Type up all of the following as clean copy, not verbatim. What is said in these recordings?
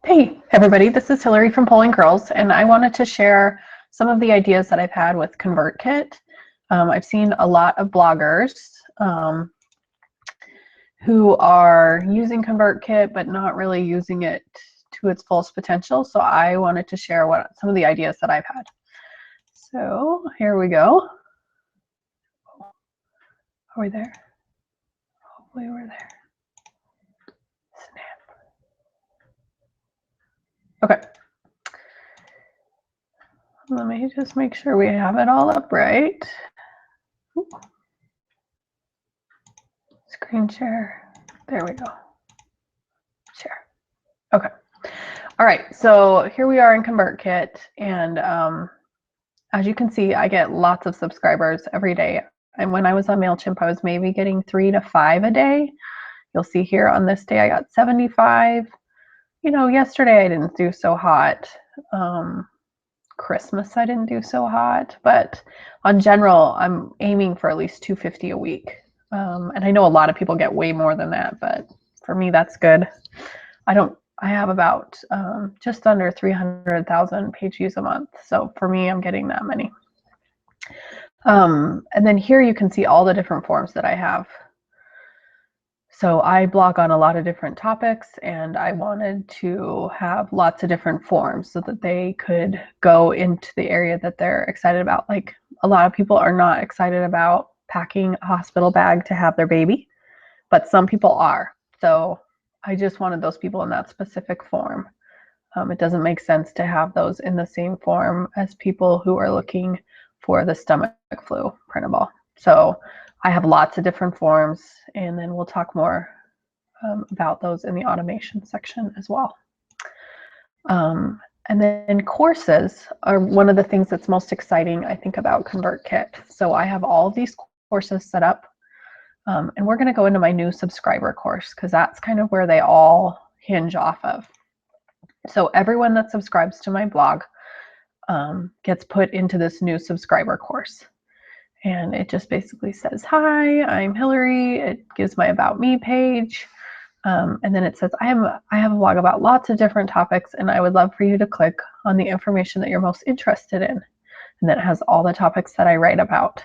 Hey everybody, this is Hillary from Polling Girls, and I wanted to share some of the ideas that I've had with ConvertKit. I've seen a lot of bloggers who are using ConvertKit but not really using it to its fullest potential, so I wanted to share some of the ideas that I've had. So here we go. Are we there? Hopefully we're there. Snap. Okay. Let me just make sure we have it all up right. Ooh. Screen share. There we go. Share. Okay. All right. So here we are in ConvertKit, and as you can see, I get lots of subscribers every day. And when I was on MailChimp, I was maybe getting 3 to 5 a day. You'll see here on this day, I got 75. You know, yesterday I didn't do so hot. Christmas I didn't do so hot, but on general, I'm aiming for at least 250 a week. And I know a lot of people get way more than that, but for me, that's good. I have about just under 300,000 page views a month. So for me, I'm getting that many. And then here you can see all the different forms that I have. So I blog on a lot of different topics, and I wanted to have lots of different forms so that they could go into the area that they're excited about. Like, a lot of people are not excited about packing a hospital bag to have their baby, but some people are. So I just wanted those people in that specific form. It doesn't make sense to have those in the same form as people who are looking for the stomach flu printable. So I have lots of different forms, and then we'll talk more about those in the automation section as well. And then courses are one of the things that's most exciting, I think, about ConvertKit. So I have all of these courses set up, and we're going to go into my new subscriber course because that's kind of where they all hinge off of. So everyone that subscribes to my blog gets put into this new subscriber course. And it just basically says, hi, I'm Hillary. It gives my About Me page. And then it says, I have a blog about lots of different topics, and I would love for you to click on the information that you're most interested in. And then it has all the topics that I write about.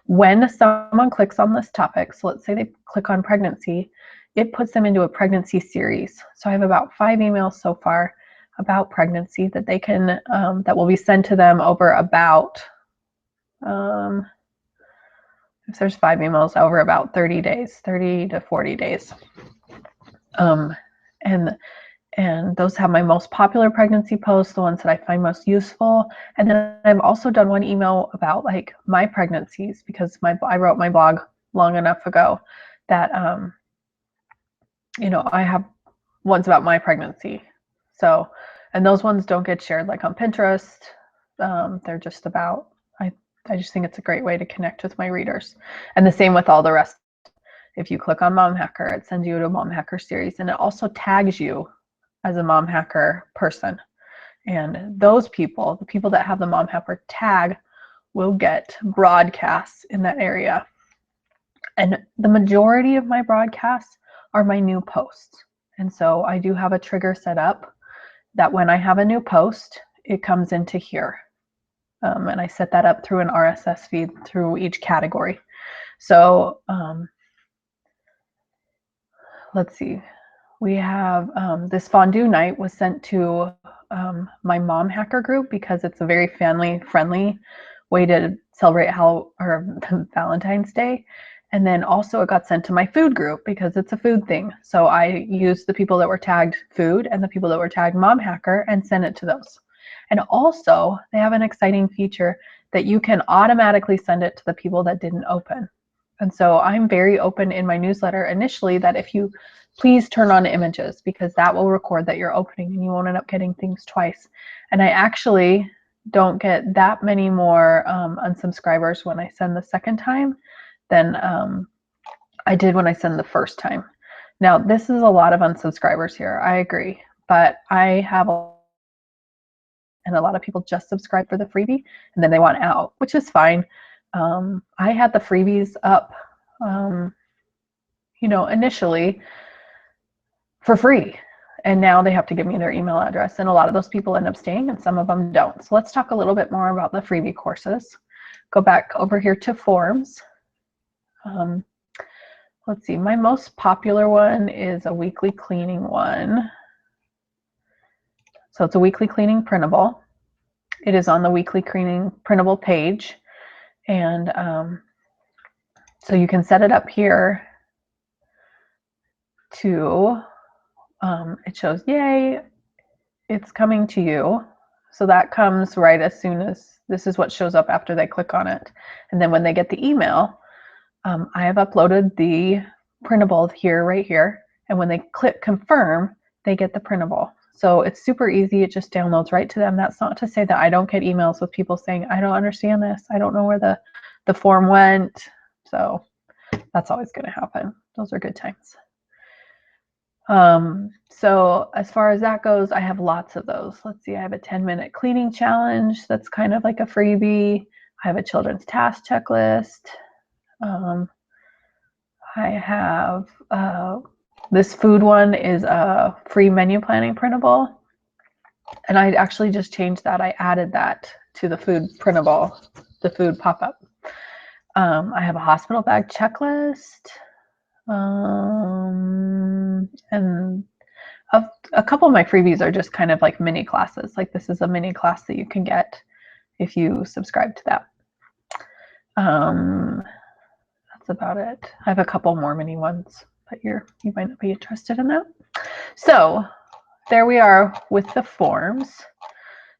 When someone clicks on this topic, so let's say they click on pregnancy, it puts them into a pregnancy series. So I have about 5 emails so far about pregnancy that they can, that will be sent to them over about, if there's 5 emails, over about 30 days, 30 to 40 days. And those have my most popular pregnancy posts, the ones that I find most useful. And then I've also done one email about like my pregnancies, because I wrote my blog long enough ago that, you know, I have ones about my pregnancy. So, and those ones don't get shared like on Pinterest. They're just about, I just think it's a great way to connect with my readers. And the same with all the rest. If you click on Mom Hacker, it sends you to a Mom Hacker series, and it also tags you as a Mom Hacker person. And those people, the people that have the Mom Hacker tag, will get broadcasts in that area. And the majority of my broadcasts are my new posts. And so I do have a trigger set up that when I have a new post, it comes into here. And I set that up through an RSS feed through each category. So let's see. We have this fondue night was sent to my Mom Hacker group because it's a very family-friendly way to celebrate Valentine's Day. And then also it got sent to my food group because it's a food thing. So I used the people that were tagged food and the people that were tagged Mom Hacker and sent it to those. And also they have an exciting feature that you can automatically send it to the people that didn't open. And so I'm very open in my newsletter initially that if you please turn on images, because that will record that you're opening and you won't end up getting things twice. And I actually don't get that many more unsubscribers when I send the second time than I did when I send the first time. Now, this is a lot of unsubscribers here. I agree. But I have and a lot of people just subscribe for the freebie and then they want out, which is fine. I had the freebies up, you know, initially for free. And now they have to give me their email address. And a lot of those people end up staying and some of them don't. So let's talk a little bit more about the freebie courses. Go back over here to forms. Let's see, my most popular one is a weekly cleaning one. So it's a weekly cleaning printable. It is on the weekly cleaning printable page. And so you can set it up here to, it shows, yay, it's coming to you. So that comes right as soon as, this is what shows up after they click on it. And then when they get the email, I have uploaded the printable here, right here. And when they click confirm, they get the printable. So it's super easy. It just downloads right to them. That's not to say that I don't get emails with people saying, I don't understand this. I don't know where the form went. So that's always going to happen. Those are good times. So as far as that goes, I have lots of those. Let's see, I have a 10-minute cleaning challenge. That's kind of like a freebie. I have a children's task checklist. I have this food one is a free menu planning printable. And I actually just changed that. I added that to the food printable, the food pop-up. I have a hospital bag checklist. And a couple of my freebies are just kind of like mini classes. Like this is a mini class that you can get if you subscribe to that. That's about it. I have a couple more mini ones, but you might not be interested in that. So there we are with the forms.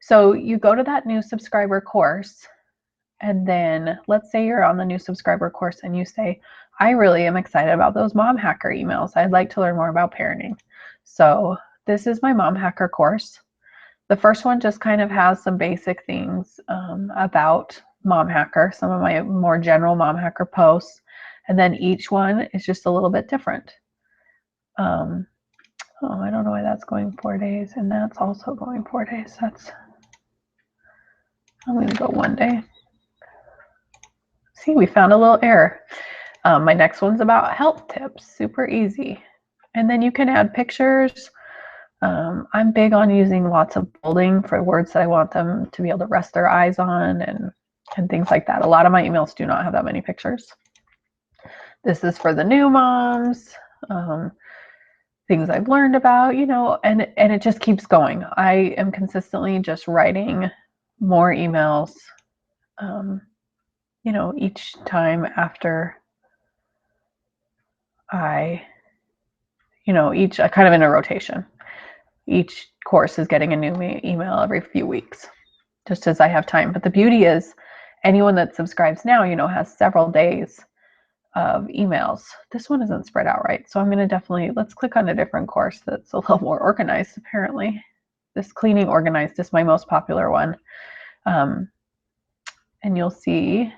So you go to that new subscriber course, and then let's say you're on the new subscriber course and you say, I really am excited about those mom hacker emails. I'd like to learn more about parenting. So this is my mom hacker course. The first one just kind of has some basic things about mom hacker, some of my more general mom hacker posts. And then each one is just a little bit different. Oh, I don't know why that's going 4 days and that's also going 4 days. I'm going to go 1 day. See, we found a little error. My next one's about health tips, super easy. And then you can add pictures. I'm big on using lots of bolding for words that I want them to be able to rest their eyes on and things like that. A lot of my emails do not have that many pictures. This is for the new moms, things I've learned about, you know, and it just keeps going. I am consistently just writing more emails, you know, each time after I, you know, each kind of in a rotation. Each course is getting a new email every few weeks, just as I have time. But the beauty is anyone that subscribes now, you know, has several days of emails. This one isn't spread out right. So I'm going to definitely, let's click on a different course that's a little more organized, apparently. This cleaning organized is my most popular one. And you'll see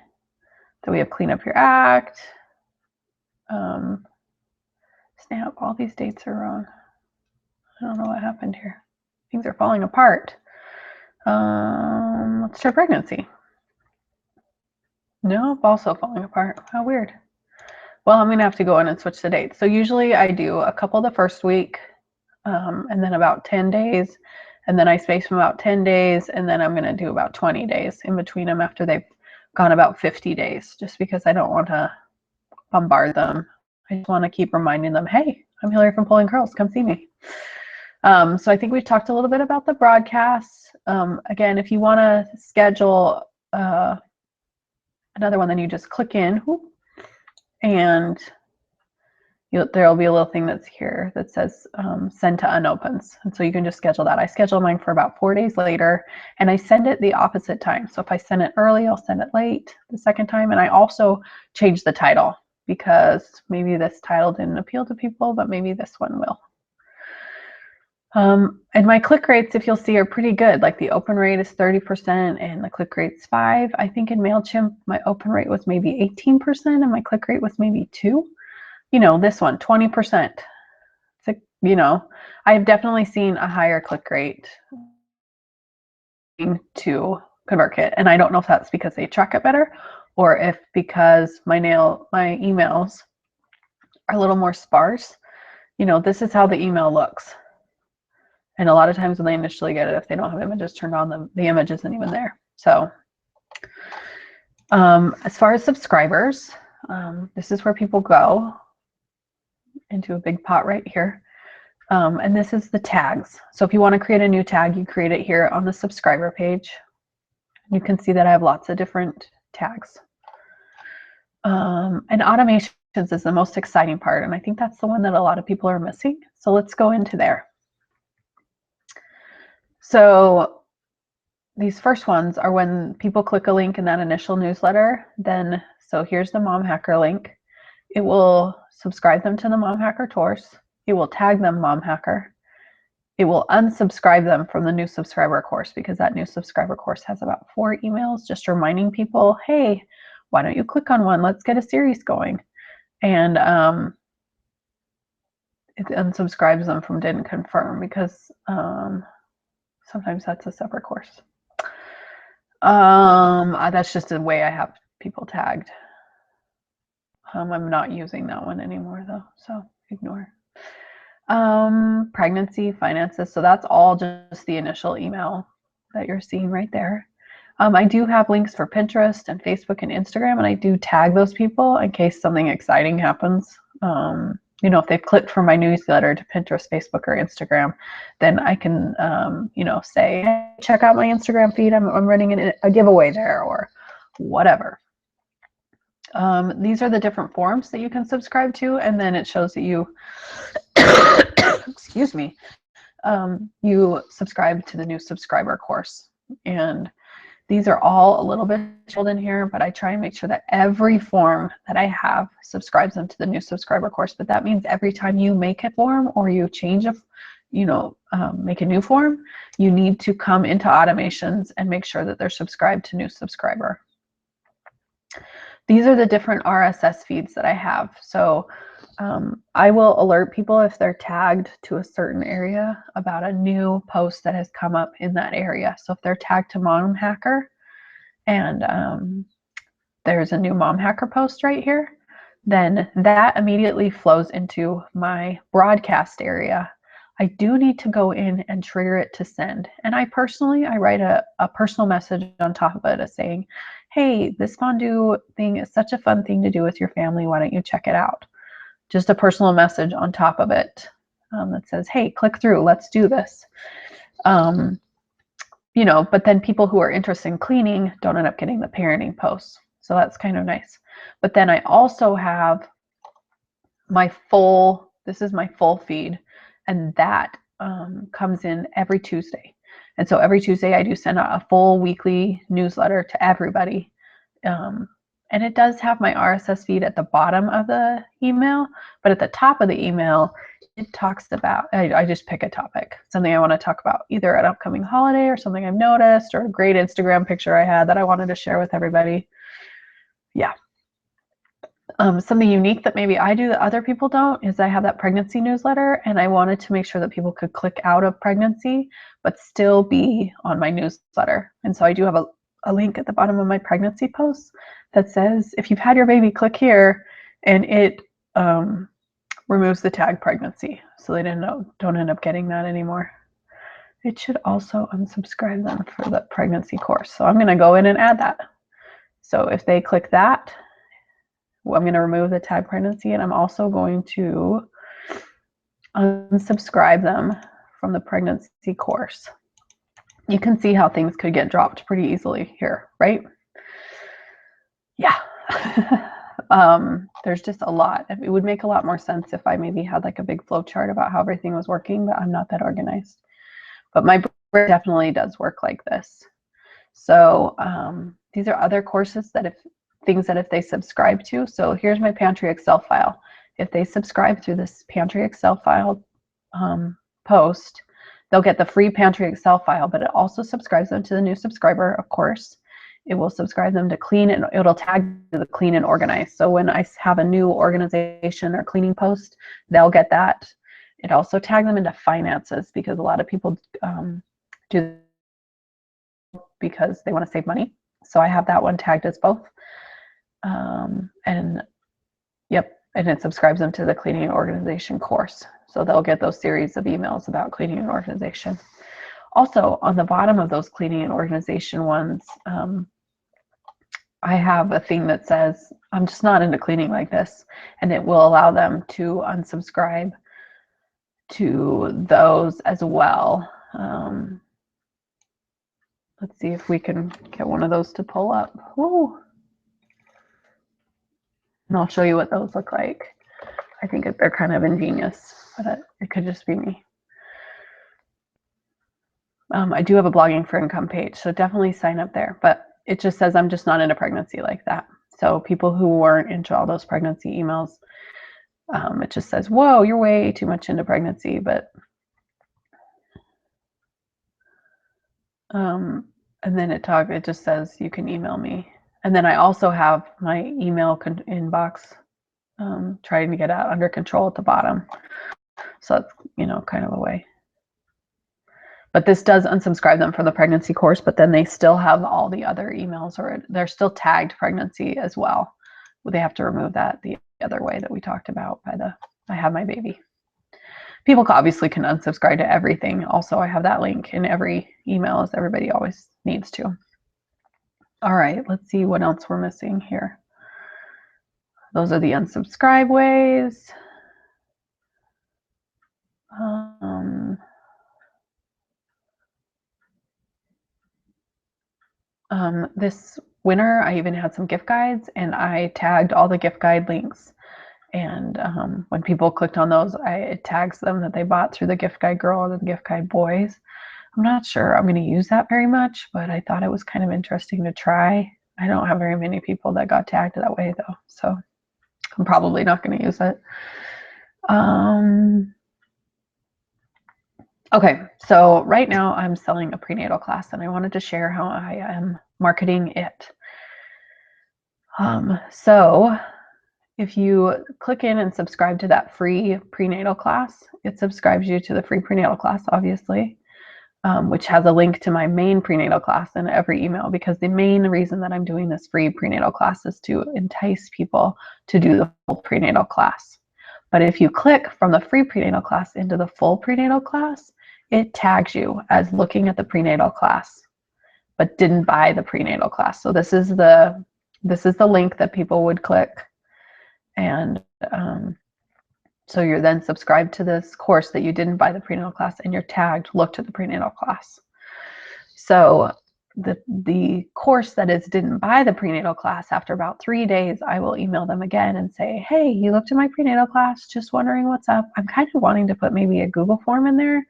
that we have clean up your act. Snap, all these dates are wrong. I don't know what happened here. Things are falling apart. Let's try pregnancy. Nope, also falling apart. How weird. Well, I'm going to have to go in and switch the dates. So usually I do a couple the first week, and then about 10 days, and then I space from about 10 days, and then I'm going to do about 20 days in between them after they've gone about 50 days, just because I don't want to bombard them. I just want to keep reminding them, hey, I'm Hillary from Pulling Curls. Come see me. So I think we've talked a little bit about the broadcasts. Again, if you want to schedule another one, then you just click in, and there'll be a little thing that's here that says send to unopens. And so you can just schedule that. I schedule mine for about 4 days later, and I send it the opposite time. So if I send it early, I'll send it late the second time. And I also change the title because maybe this title didn't appeal to people, but maybe this one will. And my click rates, if you'll see, are pretty good. Like the open rate is 30% and the click rate's 5%. I think in MailChimp, my open rate was maybe 18% and my click rate was maybe 2%. You know, this one, 20%. So, you know, I've definitely seen a higher click rate to ConvertKit. And I don't know if that's because they track it better or if because my emails are a little more sparse. You know, this is how the email looks. And a lot of times when they initially get it, if they don't have images turned on, the image isn't even there. So as far as subscribers, this is where people go into a big pot right here. And this is the tags. So if you want to create a new tag, you create it here on the subscriber page. You can see that I have lots of different tags. And automations is the most exciting part, and I think that's the one that a lot of people are missing. So let's go into there. So these first ones are when people click a link in that initial newsletter. Then, so here's the Mom Hacker link. It will subscribe them to the Mom Hacker course. It will tag them Mom Hacker. It will unsubscribe them from the new subscriber course, because that new subscriber course has about 4 emails just reminding people, hey, why don't you click on one? Let's get a series going. And it unsubscribes them from didn't confirm, because sometimes that's a separate course. That's just the way I have people tagged. I'm not using that one anymore though, so ignore. Pregnancy, finances, so that's all just the initial email that you're seeing right there. I do have links for Pinterest and Facebook and Instagram, and I do tag those people in case something exciting happens. You know, if they've clicked from my newsletter to Pinterest, Facebook, or Instagram, then I can, you know, say, hey, check out my Instagram feed. I'm running a giveaway there, or whatever. These are the different forms that you can subscribe to, and then it shows that you, excuse me, you subscribe to the new subscriber course. And these are all a little bit filled in here, but I try and make sure that every form that I have subscribes them to the new subscriber course. But that means every time you make a form or you change a, you know, make a new form, you need to come into automations and make sure that they're subscribed to new subscriber. These are the different RSS feeds that I have. So I will alert people if they're tagged to a certain area about a new post that has come up in that area. So if they're tagged to Mom Hacker and there's a new Mom Hacker post right here, then that immediately flows into my broadcast area. I do need to go in and trigger it to send. And I write a personal message on top of it saying, hey, this fondue thing is such a fun thing to do with your family. Why don't you check it out? Just a personal message on top of it that says, hey, click through, let's do this. You know, but then people who are interested in cleaning don't end up getting the parenting posts. So that's kind of nice. But then I also have my full, this is my full feed, and that comes in every Tuesday. And so every Tuesday I do send out a full weekly newsletter to everybody. And it does have my RSS feed at the bottom of the email, but at the top of the email, it talks about, I just pick a topic, something I want to talk about, either an upcoming holiday or something I've noticed, or a great Instagram picture I had that I wanted to share with everybody. Yeah. Something unique that maybe I do that other people don't is I have that pregnancy newsletter, and I wanted to make sure that people could click out of pregnancy but still be on my newsletter. And so I do have a link at the bottom of my pregnancy posts that says, if you've had your baby, click here, and it removes the tag pregnancy, so they don't end up getting that anymore. It should also unsubscribe them for the pregnancy course. So I'm going to go in and add that. So if they click that, I'm going to remove the tag pregnancy, and I'm also going to unsubscribe them from the pregnancy course. You can see how things could get dropped pretty easily here, right? Yeah. There's just a lot. It would make a lot more sense if I maybe had like a big flow chart about how everything was working, but I'm not that organized. But my brain definitely does work like this. So these are other courses that if they subscribe to. So here's my Pantry Excel file. If they subscribe through this Pantry Excel file post, they'll get the free Pantry Excel file, but it also subscribes them to the new subscriber, of course. It will subscribe them to clean, and it'll tag to the clean and organize. So when I have a new organization or cleaning post, they'll get that. It also tags them into finances, because a lot of people do because they want to save money. So I have that one tagged as both. And yep, and it subscribes them to the cleaning and organization course. So they'll get those series of emails about cleaning and organization. Also, on the bottom of those cleaning and organization ones, I have a thing that says, I'm just not into cleaning like this, and it will allow them to unsubscribe to those as well. Let's see if we can get one of those to pull up. Woo. And I'll show you what those look like. I think they're kind of ingenious, but it could just be me. I do have a blogging for income page, so definitely sign up there, but it just says I'm just not into pregnancy like that. So people who weren't into all those pregnancy emails, it just says, whoa, you're way too much into pregnancy, but and then it just says you can email me. And then I also have my email inbox trying to get out under control at the bottom. So it's, kind of a way. But this does unsubscribe them from the pregnancy course, but then they still have all the other emails, or they're still tagged pregnancy as well. They have to remove that the other way that we talked about I have my baby. People obviously can unsubscribe to everything. Also, I have that link in every email, as everybody always needs to. All right, let's see what else we're missing here. Those are the unsubscribe ways. This winter, I even had some gift guides, and I tagged all the gift guide links. And when people clicked on those, it tags them that they bought through the gift guide girl or the gift guide boys. I'm not sure I'm going to use that very much, but I thought it was kind of interesting to try. I don't have very many people that got tagged that way, though, so I'm probably not going to use it. Okay, so right now I'm selling a prenatal class, and I wanted to share how I am marketing it. So if you click in and subscribe to that free prenatal class, it subscribes you to the free prenatal class, obviously, which has a link to my main prenatal class in every email, because the main reason that I'm doing this free prenatal class is to entice people to do the full prenatal class. But if you click from the free prenatal class into the full prenatal class, it tags you as looking at the prenatal class, but didn't buy the prenatal class. So this is the link that people would click. And so you're then subscribed to this course that you didn't buy the prenatal class, and you're tagged, look to the prenatal class. So the course that didn't buy the prenatal class, after about 3 days, I will email them again and say, hey, you looked at my prenatal class, just wondering what's up. I'm kind of wanting to put maybe a Google form in there.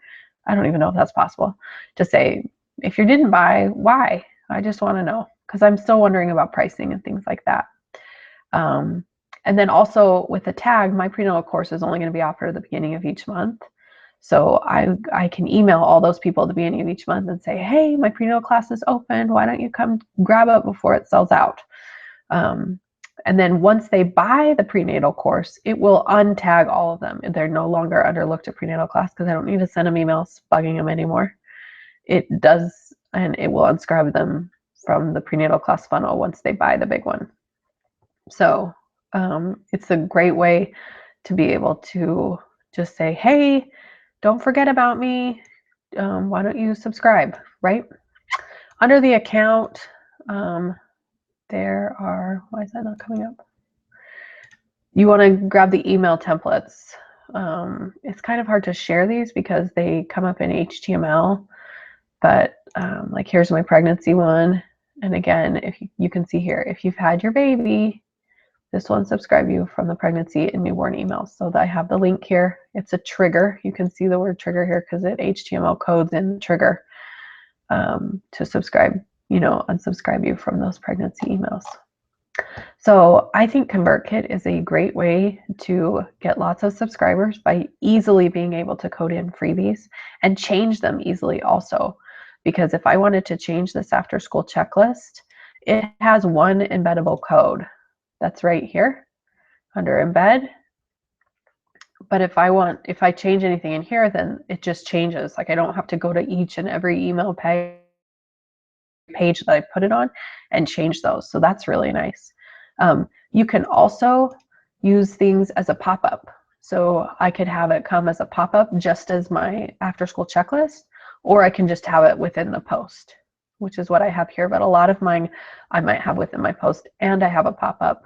I don't even know if that's possible. To say, if you didn't buy, why? I just want to know, because I'm still wondering about pricing and things like that. And then also with the tag, my prenatal course is only going to be offered at the beginning of each month. So I can email all those people at the beginning of each month and say, hey, my prenatal class is open. Why don't you come grab it before it sells out? And then once they buy the prenatal course, it will untag all of them. They're no longer under looked at prenatal class, because I don't need to send them emails bugging them anymore. It does, and it will unsubscribe them from the prenatal class funnel once they buy the big one. So it's a great way to be able to just say, hey, don't forget about me. Why don't you subscribe, right? Under the account, there are, why is that not coming up? You want to grab the email templates. It's kind of hard to share these because they come up in HTML, but like here's my pregnancy one. And again, if you can see here, if you've had your baby, this will unsubscribe you from the pregnancy and newborn emails. So I have the link here. It's a trigger. You can see the word trigger here because it HTML codes in trigger to subscribe, unsubscribe you from those pregnancy emails. So I think ConvertKit is a great way to get lots of subscribers by easily being able to code in freebies and change them easily also. Because if I wanted to change this after school checklist, it has one embeddable code. That's right here under embed. But if I change anything in here, then it just changes. Like I don't have to go to each and every email page that I put it on and change those. So that's really nice. You can also use things as a pop-up. So I could have it come as a pop-up just as my after school checklist, or I can just have it within the post, which is what I have here. But a lot of mine I might have within my post, and I have a pop-up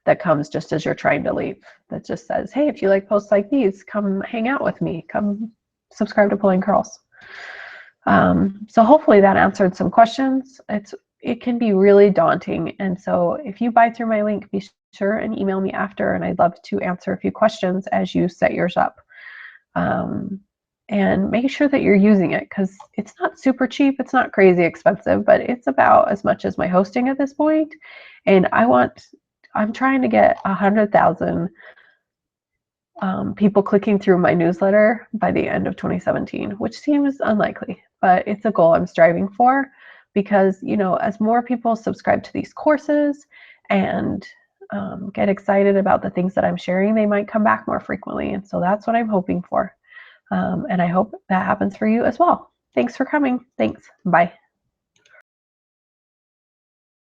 that comes just as you're trying to leave that just says, hey, if you like posts like these, come hang out with me, come subscribe to Pulling Curls. So hopefully that answered some questions. It can be really daunting, and so if you buy through my link, be sure and email me after, and I'd love to answer a few questions as you set yours up. And make sure that you're using it, because it's not super cheap, it's not crazy expensive, but it's about as much as my hosting at this point. And I'm trying to get 100,000 people clicking through my newsletter by the end of 2017, which seems unlikely, but it's a goal I'm striving for, because, you know, as more people subscribe to these courses and get excited about the things that I'm sharing, they might come back more frequently. And so that's what I'm hoping for. And I hope that happens for you as well. Thanks for coming. Thanks. Bye.